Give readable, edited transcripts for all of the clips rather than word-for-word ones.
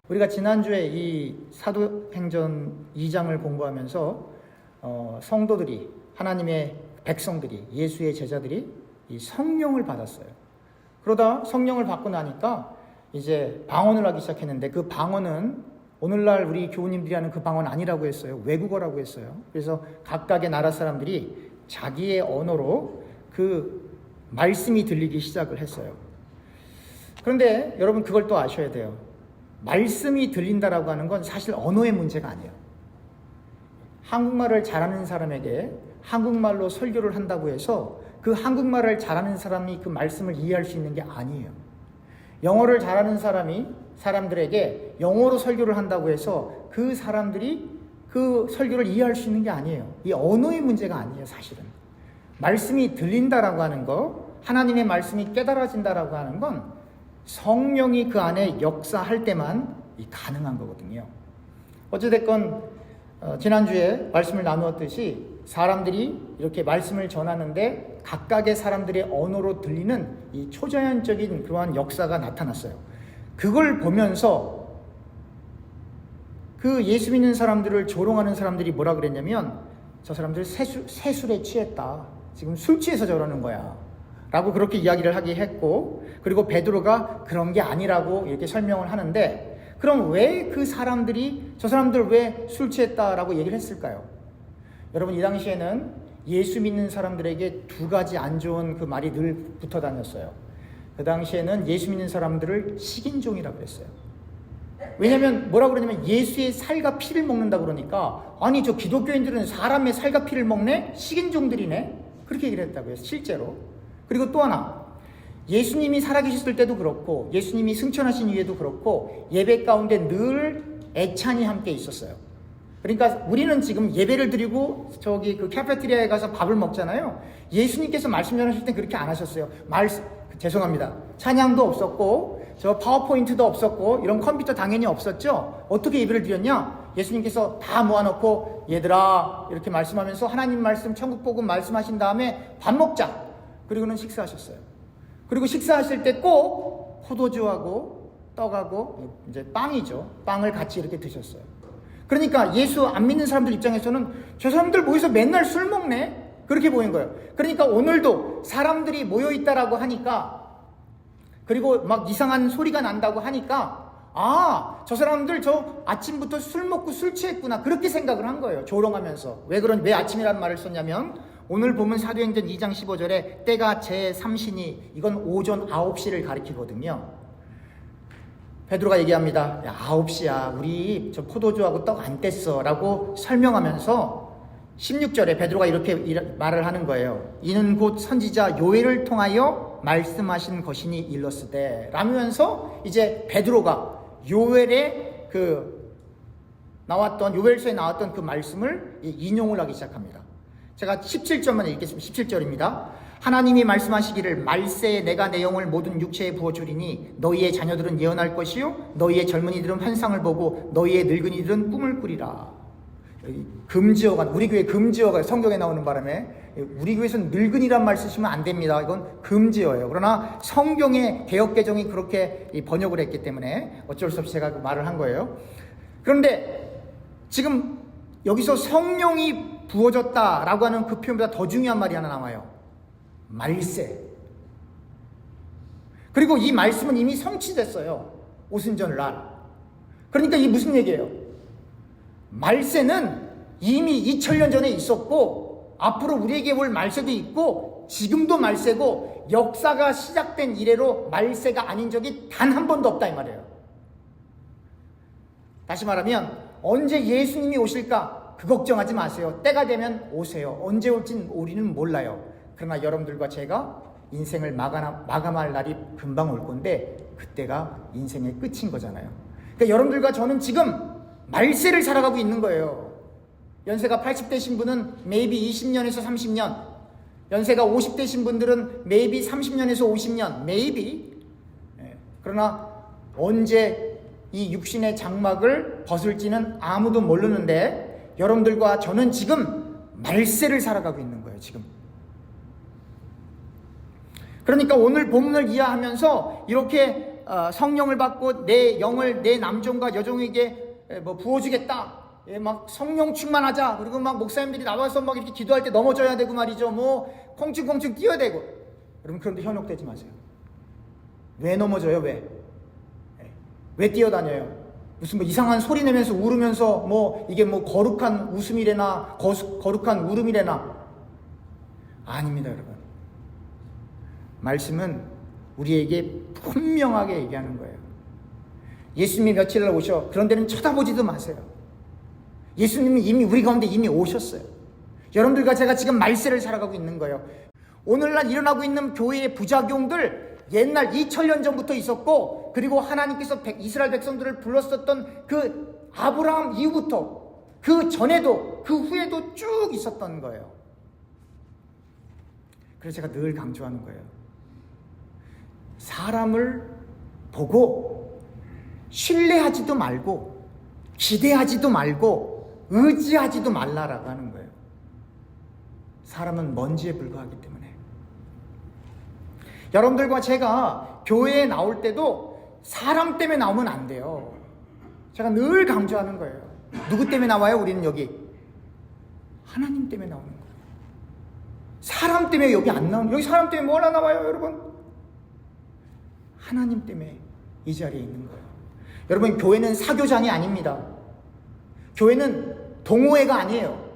우리가 지난주에 이 사도행전 2장을 공부하면서 성도들이, 하나님의 백성들이, 예수의 제자들이 이 성령을 받았어요. 그러다 성령을 받고 나니까 이제 방언을 하기 시작했는데, 그 방언은 오늘날 우리 교우님들이 하는 그 방언 아니라고 했어요. 외국어라고 했어요. 그래서 각각의 나라 사람들이 자기의 언어로 그 말씀이 들리기 시작을 했어요. 그런데 여러분, 그걸 또 아셔야 돼요. 말씀이 들린다라고 하는 건 사실 언어의 문제가 아니에요. 한국말을 잘하는 사람에게 한국말로 설교를 한다고 해서 그 한국말을 잘하는 사람이 그 말씀을 이해할 수 있는 게 아니에요. 영어를 잘하는 사람들에게 영어로 설교를 한다고 해서 그 사람들이 그 설교를 이해할 수 있는 게 아니에요. 이 언어의 문제가 아니에요, 사실은. 말씀이 들린다라고 하는 거, 하나님의 말씀이 깨달아진다라고 하는 건 성령이 그 안에 역사할 때만 가능한 거거든요. 어찌됐건 지난주에 말씀을 나누었듯이 사람들이 이렇게 말씀을 전하는데 각각의 사람들의 언어로 들리는 이 초자연적인 그러한 역사가 나타났어요. 그걸 보면서 그 예수 믿는 사람들을 조롱하는 사람들이 뭐라 그랬냐면, 저 사람들 새술에 취했다. 지금 술 취해서 저러는 거야. 라고 그렇게 이야기를 하게 했고, 그리고 베드로가 그런 게 아니라고 이렇게 설명을 하는데, 그럼 왜 그 사람들이 저 사람들 왜 술 취했다라고 얘기를 했을까요? 여러분, 이 당시에는 예수 믿는 사람들에게 두 가지 안 좋은 그 말이 늘 붙어 다녔어요. 그 당시에는 예수 믿는 사람들을 식인종이라고 했어요. 왜냐면 뭐라고 그러냐면 예수의 살과 피를 먹는다 그러니까, 아니 저 기독교인들은 사람의 살과 피를 먹네? 식인종들이네? 그렇게 얘기를 했다고요, 실제로. 그리고 또 하나, 예수님이 살아계셨을 때도 그렇고 예수님이 승천하신 이후에도 그렇고 예배 가운데 늘 애찬이 함께 있었어요. 그러니까 우리는 지금 예배를 드리고 저기 그 카페테리아에 가서 밥을 먹잖아요. 예수님께서 말씀 전하실 때 그렇게 안 하셨어요. 죄송합니다. 찬양도 없었고 저 파워포인트도 없었고 이런 컴퓨터 당연히 없었죠. 어떻게 예배를 드렸냐? 예수님께서 다 모아놓고 얘들아 이렇게 말씀하면서 하나님 말씀, 천국 복음 말씀하신 다음에 밥 먹자. 그리고는 식사하셨어요. 그리고 식사하실 때 꼭 포도주하고 떡하고 이제 빵이죠. 빵을 같이 이렇게 드셨어요. 그러니까 예수 안 믿는 사람들 입장에서는 저 사람들 모여서 맨날 술 먹네? 그렇게 보인 거예요. 그러니까 오늘도 사람들이 모여있다라고 하니까, 그리고 막 이상한 소리가 난다고 하니까, 아, 저 사람들 저 아침부터 술 먹고 술 취했구나. 그렇게 생각을 한 거예요. 조롱하면서. 왜 아침이라는 말을 썼냐면, 오늘 보면 사도행전 2장 15절에 때가 제3신이, 이건 오전 9시를 가리키거든요. 베드로가 얘기합니다. 야, 9시야. 우리 저 포도주하고 떡 안 뗐어. 라고 설명하면서 16절에 베드로가 이렇게 말을 하는 거예요. 이는 곧 선지자 요엘을 통하여 말씀하신 것이니 일렀으되, 라면서 이제 베드로가 요엘의 요엘서에 나왔던 그 말씀을 인용을 하기 시작합니다. 제가 17절만 읽겠습니다. 17절입니다. 하나님이 말씀하시기를 말세에 내가 내 영을 모든 육체에 부어주리니 너희의 자녀들은 예언할 것이요 너희의 젊은이들은 환상을 보고 너희의 늙은이들은 꿈을 꾸리라. 금지어가, 우리 교회 금지어가 성경에 나오는 바람에 우리 교회에서는 늙은이란 말 쓰시면 안 됩니다. 이건 금지어예요. 그러나 성경의 개역개정이 그렇게 번역을 했기 때문에 어쩔 수 없이 제가 그 말을 한 거예요. 그런데 지금 여기서 성령이 부어졌다라고 하는 그 표현보다 더 중요한 말이 하나 나와요. 말세. 그리고 이 말씀은 이미 성취됐어요. 오순절날. 그러니까 이게 무슨 얘기예요? 말세는 이미 2000년 전에 있었고 앞으로 우리에게 올 말세도 있고 지금도 말세고 역사가 시작된 이래로 말세가 아닌 적이 단 한 번도 없다 이 말이에요. 다시 말하면 언제 예수님이 오실까? 그 걱정하지 마세요. 때가 되면 오세요. 언제 올진 우리는 몰라요. 그러나 여러분들과 제가 인생을 마감할 날이 금방 올 건데 그때가 인생의 끝인 거잖아요. 그러니까 여러분들과 저는 지금 말세를 살아가고 있는 거예요. 연세가 80대신 분은 maybe 20년에서 30년, 연세가 50대신 분들은 maybe 30년에서 50년, maybe. 그러나 언제 이 육신의 장막을 벗을지는 아무도 모르는데 여러분들과 저는 지금 말세를 살아가고 있는 거예요, 지금. 그러니까 오늘 본문을 이해하면서 이렇게 성령을 받고 내 영을 내 남종과 여종에게 부어주겠다. 막 성령 충만하자. 그리고 막 목사님들이 나와서 막 이렇게 기도할 때 넘어져야 되고 말이죠. 뭐 콩충콩충 뛰어야 되고. 여러분 그런데 현혹되지 마세요. 왜 넘어져요? 왜 뛰어다녀요? 무슨 뭐 이상한 소리 내면서 울으면서 뭐 이게 뭐 거룩한 웃음이래나 거룩한 울음이래나. 아닙니다, 여러분. 말씀은 우리에게 분명하게 얘기하는 거예요. 예수님이 며칠날 오셔. 그런 데는 쳐다보지도 마세요. 예수님이 이미 우리 가운데 이미 오셨어요. 여러분들과 제가 지금 말세를 살아가고 있는 거예요. 오늘날 일어나고 있는 교회의 부작용들 옛날 2000년 전부터 있었고, 그리고 하나님께서 이스라엘 백성들을 불렀었던 그 아브라함 이후부터 그 전에도 그 후에도 쭉 있었던 거예요. 그래서 제가 늘 강조하는 거예요. 사람을 보고 신뢰하지도 말고 기대하지도 말고 의지하지도 말라라고 하는 거예요. 사람은 먼지에 불과하기 때문에. 여러분들과 제가 교회에 나올 때도 사람 때문에 나오면 안 돼요. 제가 늘 강조하는 거예요. 누구 때문에 나와요? 우리는 여기 하나님 때문에 나오는 거예요. 사람 때문에 여기 안 나오는, 여기 사람 때문에 뭐 하나 나와요, 여러분? 하나님 때문에 이 자리에 있는 거예요. 여러분, 교회는 사교장이 아닙니다. 교회는 동호회가 아니에요.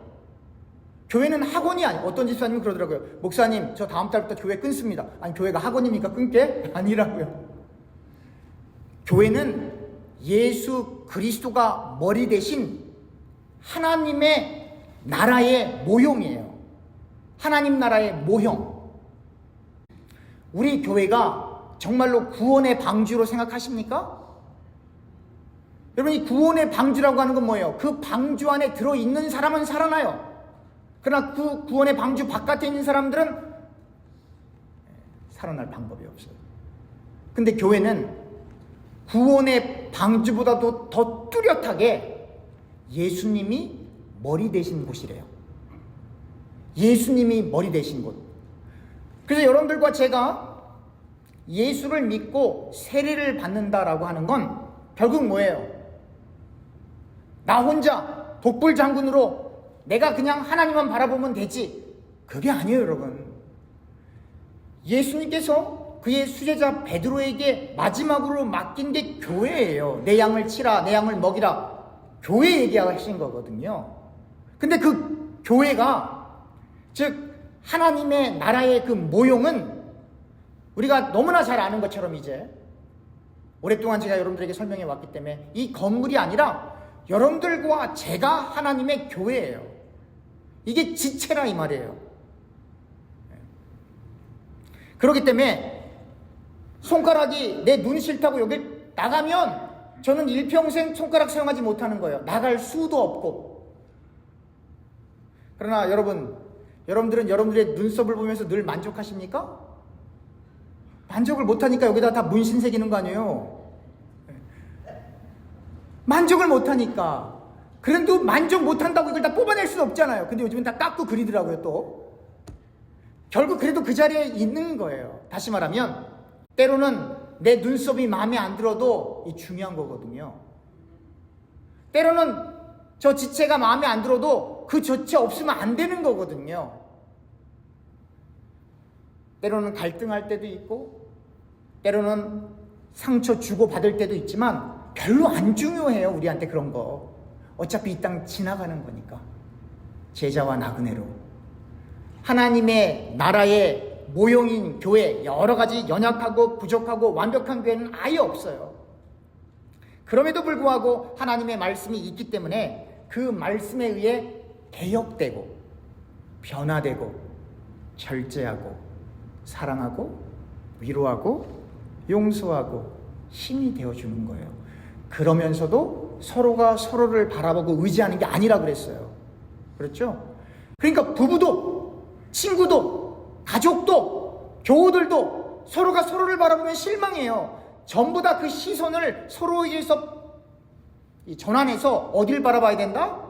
교회는 학원이 아니에요. 어떤 집사님은 그러더라고요. 목사님, 저 다음 달부터 교회 끊습니다. 아니, 교회가 학원입니까? 끊게? 아니라고요. 교회는 예수 그리스도가 머리 대신 하나님의 나라의 모형이에요. 하나님 나라의 모형. 우리 교회가 정말로 구원의 방주로 생각하십니까? 여러분, 이 구원의 방주라고 하는 건 뭐예요? 그 방주 안에 들어있는 사람은 살아나요. 그러나 그 구원의 방주 바깥에 있는 사람들은 살아날 방법이 없어요. 근데 교회는 구원의 방주보다도 더 뚜렷하게 예수님이 머리 되신 곳이래요. 예수님이 머리 되신 곳. 그래서 여러분들과 제가 예수를 믿고 세례를 받는다라고 하는 건 결국 뭐예요? 나 혼자 독불 장군으로 내가 그냥 하나님만 바라보면 되지. 그게 아니에요, 여러분. 예수님께서 그의 수제자 베드로에게 마지막으로 맡긴 게 교회예요. 내 양을 치라, 내 양을 먹이라. 교회 얘기하신 거거든요. 근데 그 교회가, 즉 하나님의 나라의 그 모형은 우리가 너무나 잘 아는 것처럼 이제 오랫동안 제가 여러분들에게 설명해 왔기 때문에 이 건물이 아니라 여러분들과 제가 하나님의 교회예요. 이게 지체라 이 말이에요. 그렇기 때문에 손가락이 내 눈 싫다고 여기 나가면 저는 일평생 손가락 사용하지 못하는 거예요. 나갈 수도 없고. 그러나 여러분들은 여러분들의 눈썹을 보면서 늘 만족하십니까? 만족을 못하니까 여기다 다 문신 새기는 거 아니에요? 만족을 못하니까. 그래도 만족 못한다고 이걸 다 뽑아낼 수는 없잖아요. 근데 요즘은 다 깎고 그리더라고요, 또. 결국 그래도 그 자리에 있는 거예요. 다시 말하면 때로는 내 눈썹이 마음에 안 들어도 이 중요한 거거든요. 때로는 저 지체가 마음에 안 들어도 그 지체 없으면 안 되는 거거든요. 때로는 갈등할 때도 있고 때로는 상처 주고 받을 때도 있지만 별로 안 중요해요. 우리한테 그런 거. 어차피 이 땅 지나가는 거니까. 제자와 나그네로 하나님의 나라의 모형인 교회, 여러 가지 연약하고 부족하고 완벽한 교회는 아예 없어요. 그럼에도 불구하고 하나님의 말씀이 있기 때문에 그 말씀에 의해 개혁되고 변화되고 절제하고 사랑하고 위로하고 용서하고 힘이 되어주는 거예요. 그러면서도 서로가 서로를 바라보고 의지하는 게 아니라 그랬어요. 그렇죠? 그러니까 부부도 친구도 가족도 교우들도 서로가 서로를 바라보면 실망해요. 전부 다 그 시선을 서로에게서 전환해서 어딜 바라봐야 된다?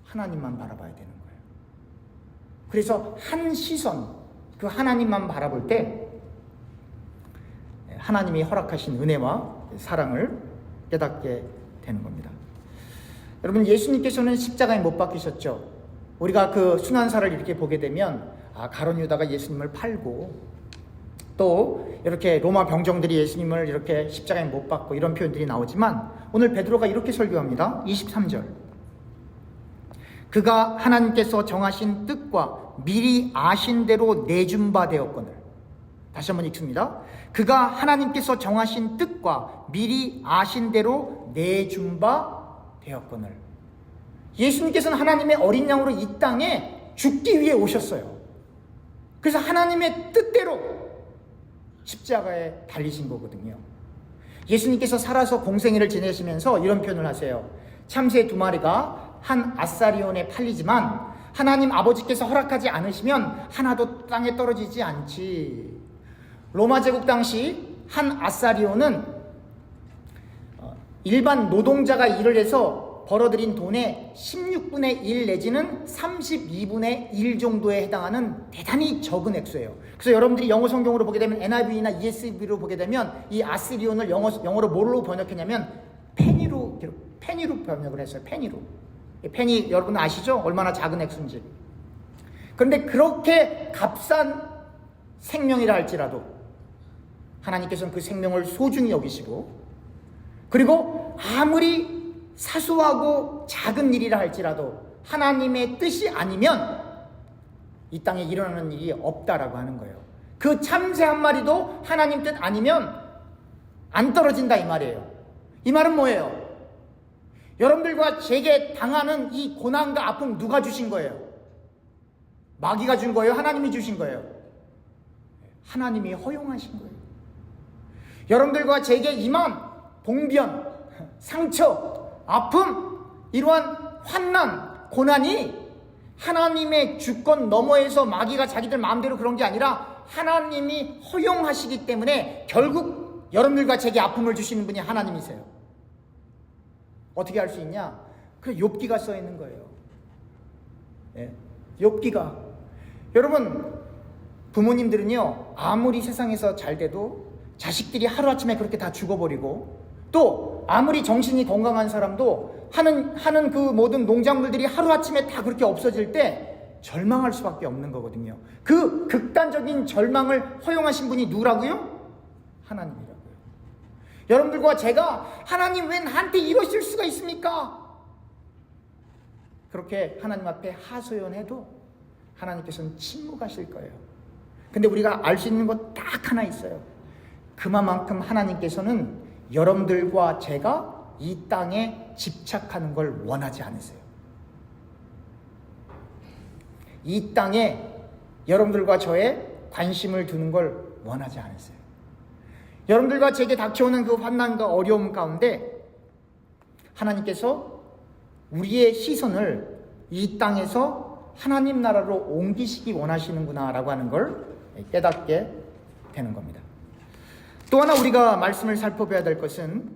하나님만 바라봐야 되는 거예요. 그래서 한 시선, 그 하나님만 바라볼 때 하나님이 허락하신 은혜와 사랑을 깨닫게 되는 겁니다. 여러분, 예수님께서는 십자가에 못 박히셨죠. 우리가 그 순환사를 이렇게 보게 되면 가룟 유다가 예수님을 팔고, 또 이렇게 로마 병정들이 예수님을 이렇게 십자가에 못 박고, 이런 표현들이 나오지만 오늘 베드로가 이렇게 설교합니다. 23절. 그가 하나님께서 정하신 뜻과 미리 아신 대로 내준 바 되었거늘. 다시 한번 읽습니다. 그가 하나님께서 정하신 뜻과 미리 아신 대로 내준 바 되었거늘. 예수님께서는 하나님의 어린 양으로 이 땅에 죽기 위해 오셨어요. 그래서 하나님의 뜻대로 십자가에 달리신 거거든요. 예수님께서 살아서 공생애를 지내시면서 이런 표현을 하세요. 참새 2마리가 한 아사리온에 팔리지만 하나님 아버지께서 허락하지 않으시면 하나도 땅에 떨어지지 않지. 로마 제국 당시 한 아사리온은 일반 노동자가 일을 해서 벌어들인 돈의 16분의 1 내지는 32분의 1 정도에 해당하는 대단히 적은 액수예요. 그래서 여러분들이 영어 성경으로 보게 되면 NIV나 ESV로 보게 되면 이 아스리온을 영어로 뭘로 번역했냐면 페니로 번역을 했어요. 페니 여러분 아시죠? 얼마나 작은 액수인지. 그런데 그렇게 값싼 생명이라 할지라도 하나님께서는 그 생명을 소중히 여기시고, 그리고 아무리 사소하고 작은 일이라 할지라도 하나님의 뜻이 아니면 이 땅에 일어나는 일이 없다라고 하는 거예요. 그 참새 한 마리도 하나님 뜻 아니면 안 떨어진다 이 말이에요. 이 말은 뭐예요? 여러분들과 제게 당하는 이 고난과 아픔 누가 주신 거예요? 마귀가 준 거예요? 하나님이 주신 거예요? 하나님이 허용하신 거예요. 여러분들과 제게 임한 봉변, 상처, 아픔, 이러한 환난, 고난이 하나님의 주권 너머에서 마귀가 자기들 마음대로 그런 게 아니라 하나님이 허용하시기 때문에 결국 여러분들과 제게 아픔을 주시는 분이 하나님이세요. 어떻게 할 수 있냐? 그 욥기가 써 있는 거예요. 예? 욥기가. 여러분, 부모님들은요, 아무리 세상에서 잘 돼도 자식들이 하루아침에 그렇게 다 죽어버리고, 또 아무리 정신이 건강한 사람도 하는 그 모든 농작물들이 하루아침에 다 그렇게 없어질 때 절망할 수밖에 없는 거거든요. 그 극단적인 절망을 허용하신 분이 누구라고요? 하나님이라고요. 여러분들과 제가 하나님 왜 나한테 이러실 수가 있습니까? 그렇게 하나님 앞에 하소연해도 하나님께서는 침묵하실 거예요. 근데 우리가 알 수 있는 것 딱 하나 있어요. 그만큼 하나님께서는 여러분들과 제가 이 땅에 집착하는 걸 원하지 않으세요. 이 땅에 여러분들과 저의 관심을 두는 걸 원하지 않으세요. 여러분들과 제게 닥쳐오는 그 환난과 어려움 가운데 하나님께서 우리의 시선을 이 땅에서 하나님 나라로 옮기시기 원하시는구나 라고 하는 걸 깨닫게 되는 겁니다. 또 하나 우리가 말씀을 살펴봐야 될 것은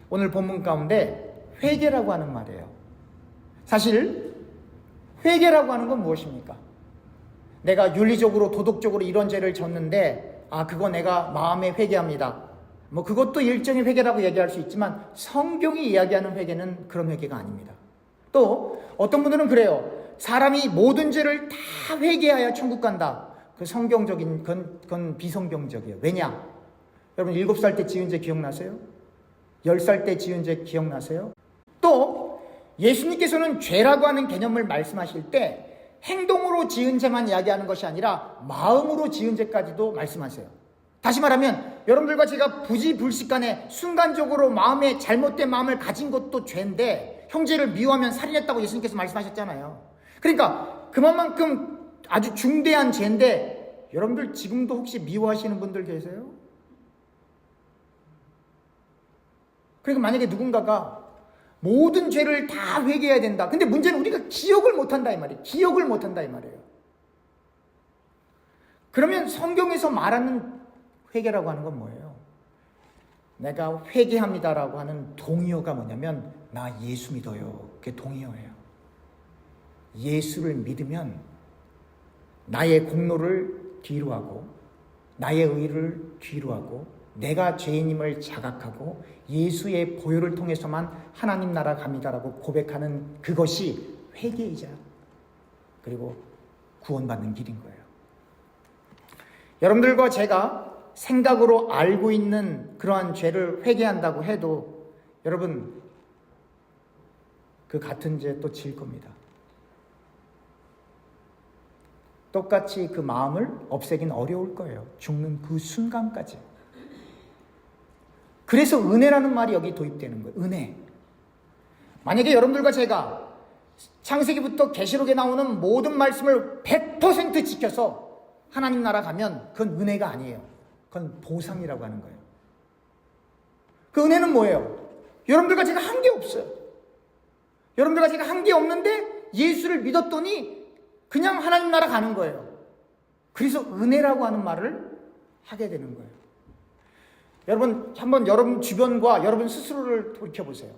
오늘 본문 가운데 회개라고 하는 말이에요. 사실 회개라고 하는 건 무엇입니까? 내가 윤리적으로 도덕적으로 이런 죄를 졌는데 그거 내가 마음에 회개합니다. 그것도 일종의 회개라고 얘기할 수 있지만 성경이 이야기하는 회개는 그런 회개가 아닙니다. 또 어떤 분들은 그래요. 사람이 모든 죄를 다 회개해야 천국 간다. 그 성경적인 그건 비성경적이에요. 왜냐? 여러분 7살 때 지은 죄 기억나세요? 10살 때 지은 죄 기억나세요? 또 예수님께서는 죄라고 하는 개념을 말씀하실 때 행동으로 지은 죄만 이야기하는 것이 아니라 마음으로 지은 죄까지도 말씀하세요. 다시 말하면 여러분들과 제가 부지불식간에 순간적으로 마음에 잘못된 마음을 가진 것도 죄인데 형제를 미워하면 살인했다고 예수님께서 말씀하셨잖아요. 그러니까 그만큼 아주 중대한 죄인데 여러분들 지금도 혹시 미워하시는 분들 계세요? 그리고 만약에 누군가가 모든 죄를 다 회개해야 된다. 근데 문제는 우리가 기억을 못한다 이 말이에요. 기억을 못한다 이 말이에요. 그러면 성경에서 말하는 회개라고 하는 건 뭐예요? 내가 회개합니다라고 하는 동의어가 뭐냐면 나 예수 믿어요. 그게 동의어예요. 예수를 믿으면 나의 공로를 뒤로 하고 나의 의를 뒤로 하고 내가 죄인임을 자각하고 예수의 보혈을 통해서만 하나님 나라 갑니다라고 고백하는 그것이 회개이자 그리고 구원받는 길인 거예요. 여러분들과 제가 생각으로 알고 있는 그러한 죄를 회개한다고 해도 여러분 그 같은 죄 또 질 겁니다. 똑같이 그 마음을 없애긴 어려울 거예요. 죽는 그 순간까지. 그래서 은혜라는 말이 여기 도입되는 거예요. 은혜. 만약에 여러분들과 제가 창세기부터 계시록에 나오는 모든 말씀을 100% 지켜서 하나님 나라 가면 그건 은혜가 아니에요. 그건 보상이라고 하는 거예요. 그 은혜는 뭐예요? 여러분들과 제가 한 게 없어요. 여러분들과 제가 한 게 없는데 예수를 믿었더니 그냥 하나님 나라 가는 거예요. 그래서 은혜라고 하는 말을 하게 되는 거예요. 여러분 한번 여러분 주변과 여러분 스스로를 돌이켜보세요.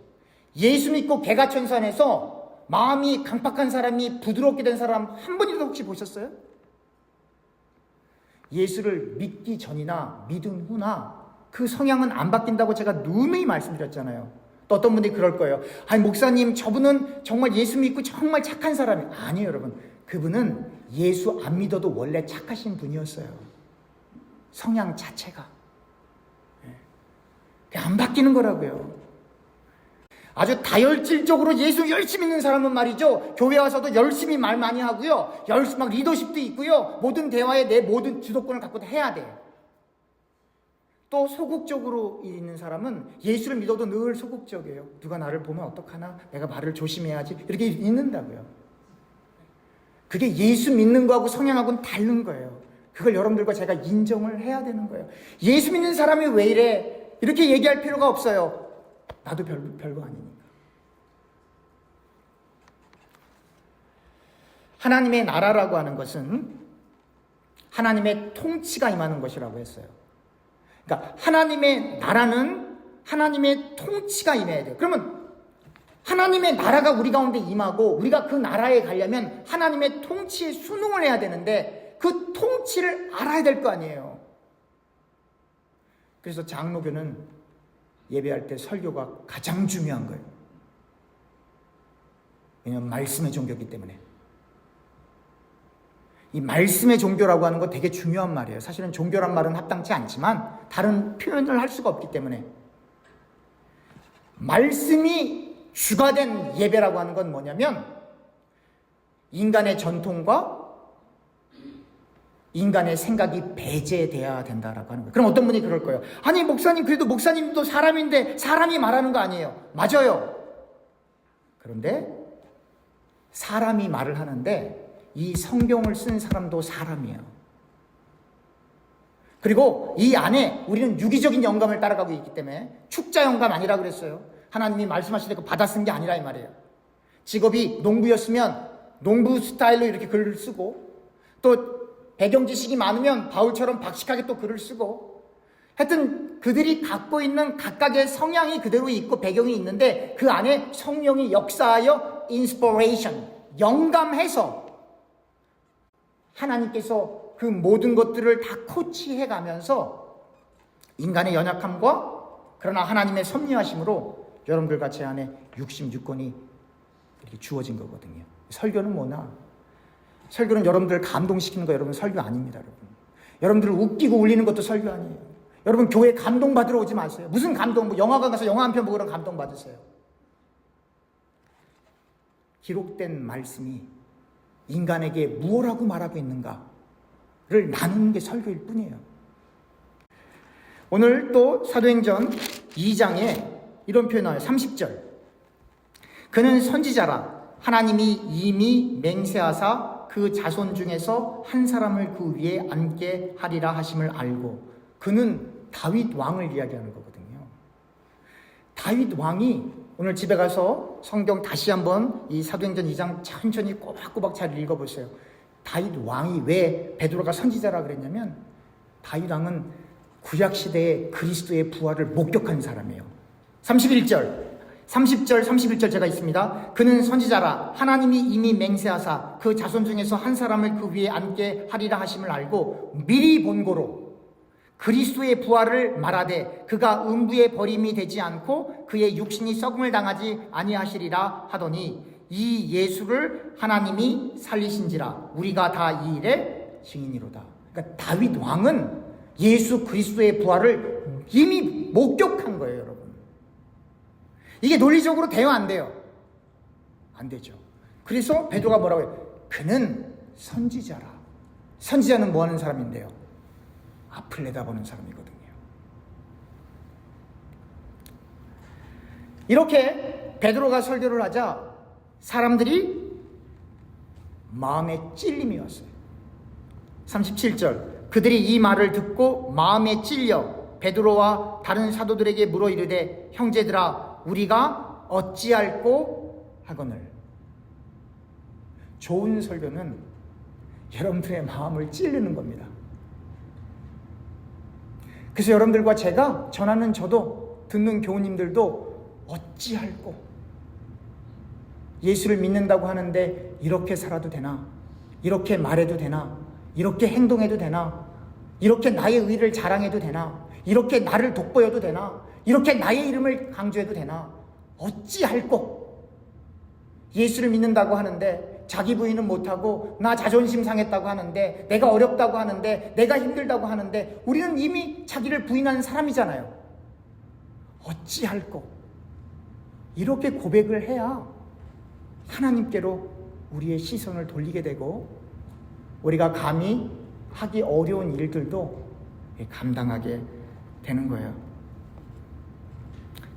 예수 믿고 개가천선해서 마음이 강팍한 사람이 부드럽게 된 사람 한 번이라도 혹시 보셨어요? 예수를 믿기 전이나 믿은 후나 그 성향은 안 바뀐다고 제가 누누이 말씀드렸잖아요. 또 어떤 분들이 그럴 거예요. 아니 목사님 저분은 정말 예수 믿고 정말 착한 사람이 아니에요. 여러분 그분은 예수 안 믿어도 원래 착하신 분이었어요. 성향 자체가 안 바뀌는 거라고요. 아주 다혈질적으로 예수 열심히 믿는 사람은 말이죠. 교회 와서도 열심히 말 많이 하고요. 열심히 막 리더십도 있고요. 모든 대화에 내 모든 주도권을 갖고 해야 돼. 또 소극적으로 있는 사람은 예수를 믿어도 늘 소극적이에요. 누가 나를 보면 어떡하나? 내가 말을 조심해야지. 이렇게 있는다고요. 그게 예수 믿는 거하고 성향하고는 다른 거예요. 그걸 여러분들과 제가 인정을 해야 되는 거예요. 예수 믿는 사람이 왜 이래? 이렇게 얘기할 필요가 없어요. 나도 별거 아니니까. 하나님의 나라라고 하는 것은 하나님의 통치가 임하는 것이라고 했어요. 그러니까 하나님의 나라는 하나님의 통치가 임해야 돼요. 그러면 하나님의 나라가 우리 가운데 임하고 우리가 그 나라에 가려면 하나님의 통치에 순응을 해야 되는데 그 통치를 알아야 될 거 아니에요. 그래서 장로교는 예배할 때 설교가 가장 중요한 거예요. 왜냐하면 말씀의 종교이기 때문에. 이 말씀의 종교라고 하는 거 되게 중요한 말이에요. 사실은 종교란 말은 합당치 않지만 다른 표현을 할 수가 없기 때문에. 말씀이 주가 된 예배라고 하는 건 뭐냐면 인간의 전통과 인간의 생각이 배제돼야 된다라고 하는 거예요. 그럼 어떤 분이 그럴 거예요. 아니 목사님 그래도 목사님도 사람인데 사람이 말하는 거 아니에요. 맞아요. 그런데 사람이 말을 하는데 이 성경을 쓴 사람도 사람이에요. 그리고 이 안에 우리는 유기적인 영감을 따라가고 있기 때문에 축자 영감 아니라 그랬어요. 하나님이 말씀하실 때 그 받아 쓴 게 아니라 이 말이에요. 직업이 농부였으면 농부 스타일로 이렇게 글을 쓰고 또 배경 지식이 많으면 바울처럼 박식하게 또 글을 쓰고 하여튼 그들이 갖고 있는 각각의 성향이 그대로 있고 배경이 있는데 그 안에 성령이 역사하여 인스피레이션, 영감해서 하나님께서 그 모든 것들을 다 코치해 가면서 인간의 연약함과 그러나 하나님의 섭리하심으로 여러분들과 제 안에 66권이 이렇게 주어진 거거든요. 설교는 뭐나? 설교는 여러분들을 감동시키는 거 여러분 설교 아닙니다. 여러분들을 웃기고 울리는 것도 설교 아니에요. 여러분 교회 감동 받으러 오지 마세요. 무슨 감동? 뭐 영화관 가서 영화 한 편 보고 그런 감동 받으세요. 기록된 말씀이 인간에게 무엇라고 말하고 있는가를 나누는 게 설교일 뿐이에요. 오늘 또 사도행전 2장에 이런 표현 나와요. 30절. 그는 선지자라 하나님이 이미 맹세하사 그 자손 중에서 한 사람을 그 위에 앉게 하리라 하심을 알고, 그는 다윗 왕을 이야기하는 거거든요. 다윗 왕이, 오늘 집에 가서 성경 다시 한번 이 사도행전 2장 천천히 꼬박꼬박 잘 읽어보세요. 다윗 왕이 왜 베드로가 선지자라 그랬냐면, 다윗 왕은 구약시대에 그리스도의 부활을 목격한 사람이에요. 31절 30절, 31절 제가 있습니다. 그는 선지자라 하나님이 이미 맹세하사 그 자손 중에서 한 사람을 그 위에 앉게 하리라 하심을 알고 미리 본고로, 그리스도의 부활을 말하되 그가 음부에 버림이 되지 않고 그의 육신이 썩음을 당하지 아니하시리라 하더니 이 예수를 하나님이 살리신지라 우리가 다 이 일의 증인이로다. 그러니까 다윗 왕은 예수 그리스도의 부활을 이미 목격한 거예요, 여러분. 이게 논리적으로 돼요, 안 돼요? 안 되죠. 그래서 베드로가 뭐라고 해요? 그는 선지자라. 선지자는 뭐 하는 사람인데요? 앞을 내다보는 사람이거든요. 이렇게 베드로가 설교를 하자 사람들이 마음에 찔림이 왔어요. 37절 그들이 이 말을 듣고 마음에 찔려 베드로와 다른 사도들에게 물어 이르되 형제들아 우리가 어찌할꼬 하거늘. 좋은 설교는 여러분들의 마음을 찌르는 겁니다. 그래서 여러분들과 제가 전하는 저도 듣는 교우님들도 어찌할꼬, 예수를 믿는다고 하는데 이렇게 살아도 되나? 이렇게 말해도 되나? 이렇게 행동해도 되나? 이렇게 나의 의를 자랑해도 되나? 이렇게 나를 돋보여도 되나? 이렇게 나의 이름을 강조해도 되나? 어찌할꼬? 예수를 믿는다고 하는데 자기 부인은 못하고 나 자존심 상했다고 하는데 내가 어렵다고 하는데 내가 힘들다고 하는데 우리는 이미 자기를 부인하는 사람이잖아요. 어찌할꼬? 이렇게 고백을 해야 하나님께로 우리의 시선을 돌리게 되고 우리가 감히 하기 어려운 일들도 감당하게 되는 거예요.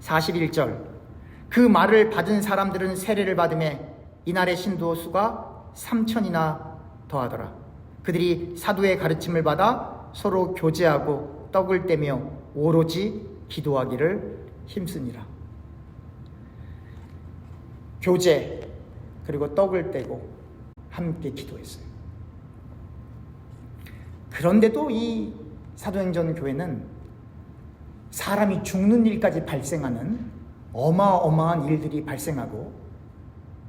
41절 그 말을 받은 사람들은 세례를 받으매 이날의 신도 수가 3,000이나 더하더라. 그들이 사도의 가르침을 받아 서로 교제하고 떡을 떼며 오로지 기도하기를 힘쓰니라. 교제 그리고 떡을 떼고 함께 기도했어요. 그런데도 이 사도행전 교회는 사람이 죽는 일까지 발생하는 어마어마한 일들이 발생하고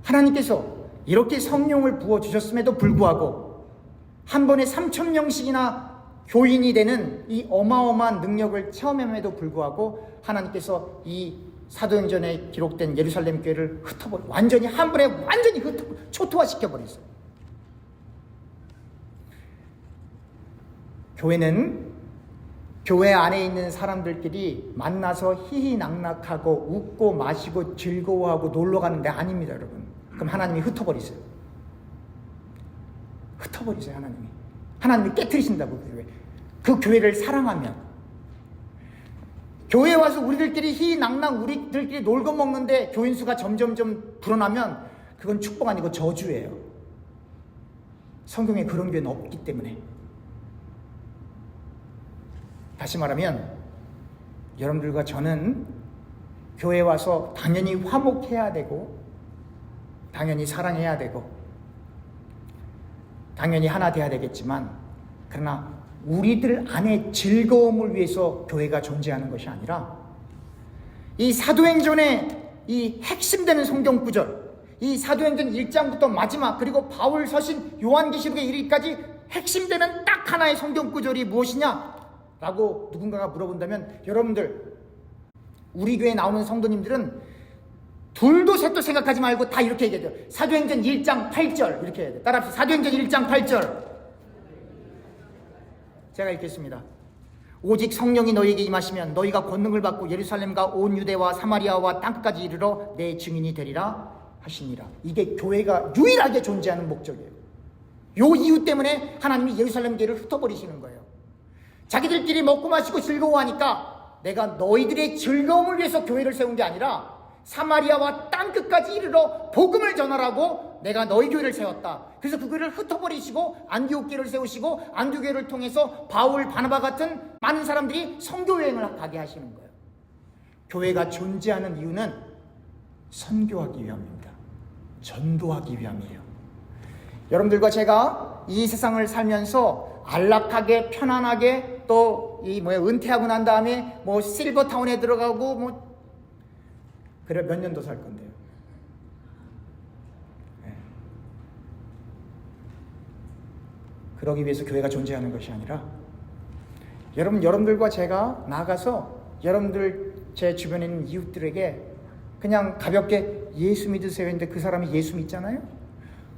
하나님께서 이렇게 성령을 부어주셨음에도 불구하고 한 번에 3,000명씩이나 교인이 되는 이 어마어마한 능력을 체험함에도 불구하고 하나님께서 이 사도행전에 기록된 예루살렘 교회를 완전히 한 번에 완전히 초토화시켜버렸어요. 교회는 교회 안에 있는 사람들끼리 만나서 희희낙낙하고 웃고 마시고 즐거워하고 놀러 가는 데 아닙니다, 여러분. 그럼 하나님이 흩어버리세요. 흩어버리세요, 하나님이. 하나님이 깨트리신다고, 그 교회. 그 교회를 사랑하면. 교회에 와서 우리들끼리 희희낙낙 우리들끼리 놀고 먹는데 교인 수가 점점점 불어나면 그건 축복 아니고 저주예요. 성경에 그런 교회는 없기 때문에. 다시 말하면 여러분들과 저는 교회에 와서 당연히 화목해야 되고 당연히 사랑해야 되고 당연히 하나 돼야 되겠지만 그러나 우리들 안에 즐거움을 위해서 교회가 존재하는 것이 아니라 이 사도행전의 이 핵심되는 성경 구절, 이 사도행전 1장부터 마지막 그리고 바울 서신 요한계시록에 이르기까지 핵심되는 딱 하나의 성경 구절이 무엇이냐? 라고 누군가가 물어본다면 여러분들 우리 교회에 나오는 성도님들은 둘도 셋도 생각하지 말고 다 이렇게 얘기해야 돼요. 사도행전 1장 8절 이렇게 해야 돼요. 따라합시다. 사도행전 1장 8절 제가 읽겠습니다. 오직 성령이 너희에게 임하시면 너희가 권능을 받고 예루살렘과 온 유대와 사마리아와 땅끝까지 이르러 내 증인이 되리라 하시니라. 이게 교회가 유일하게 존재하는 목적이에요. 요 이유 때문에 하나님이 예루살렘 교회를 흩어버리시는 거예요. 자기들끼리 먹고 마시고 즐거워하니까 내가 너희들의 즐거움을 위해서 교회를 세운 게 아니라 사마리아와 땅끝까지 이르러 복음을 전하라고 내가 너희 교회를 세웠다. 그래서 그 교회를 흩어버리시고 안디옥 교회를 세우시고 안디옥 교회를 통해서 바울, 바나바 같은 많은 사람들이 선교 여행을 가게 하시는 거예요. 교회가 존재하는 이유는 선교하기 위함입니다. 전도하기 위함이에요. 여러분들과 제가 이 세상을 살면서 안락하게 편안하게 또 은퇴하고 난 다음에 실버타운에 들어가고 그래 몇 년도 살 건데요. 네. 그러기 위해서 교회가 존재하는 것이 아니라 여러분들과 제가 나가서 여러분들 제 주변에 있는 이웃들에게 그냥 가볍게 예수 믿으세요 했는데 그 사람이 예수 믿잖아요?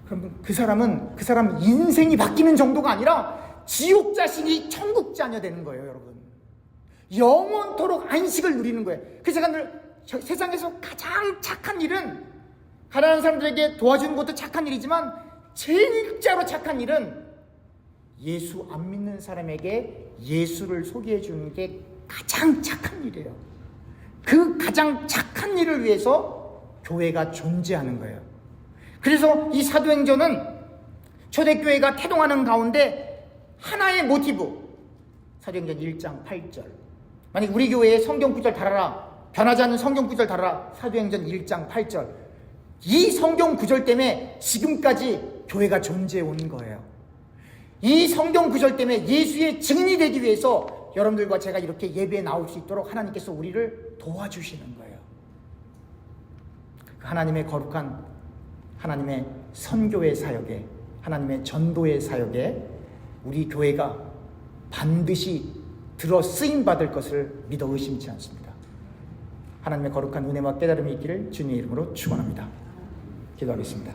그럼 그 사람 인생이 바뀌는 정도가 아니라 지옥 자식이 천국 자녀 되는 거예요, 여러분. 영원토록 안식을 누리는 거예요. 그래서 제가 늘 세상에서 가장 착한 일은 가난한 사람들에게 도와주는 것도 착한 일이지만 진짜로 착한 일은 예수 안 믿는 사람에게 예수를 소개해 주는 게 가장 착한 일이에요. 그 가장 착한 일을 위해서 교회가 존재하는 거예요. 그래서 이 사도행전은 초대교회가 태동하는 가운데 하나의 모티브, 사도행전 1장 8절. 만약 우리 교회에 성경 구절 달아라, 변하지 않는 성경 구절 달아라, 사도행전 1장 8절. 이 성경 구절 때문에 지금까지 교회가 존재해 온 거예요. 이 성경 구절 때문에 예수의 증인이 되기 위해서 여러분들과 제가 이렇게 예배에 나올 수 있도록 하나님께서 우리를 도와주시는 거예요. 하나님의 거룩한, 하나님의 선교의 사역에, 하나님의 전도의 사역에 우리 교회가 반드시 들어 쓰임받을 것을 믿어 의심치 않습니다. 하나님의 거룩한 은혜와 깨달음이 있기를 주님의 이름으로 축원합니다. 기도하겠습니다.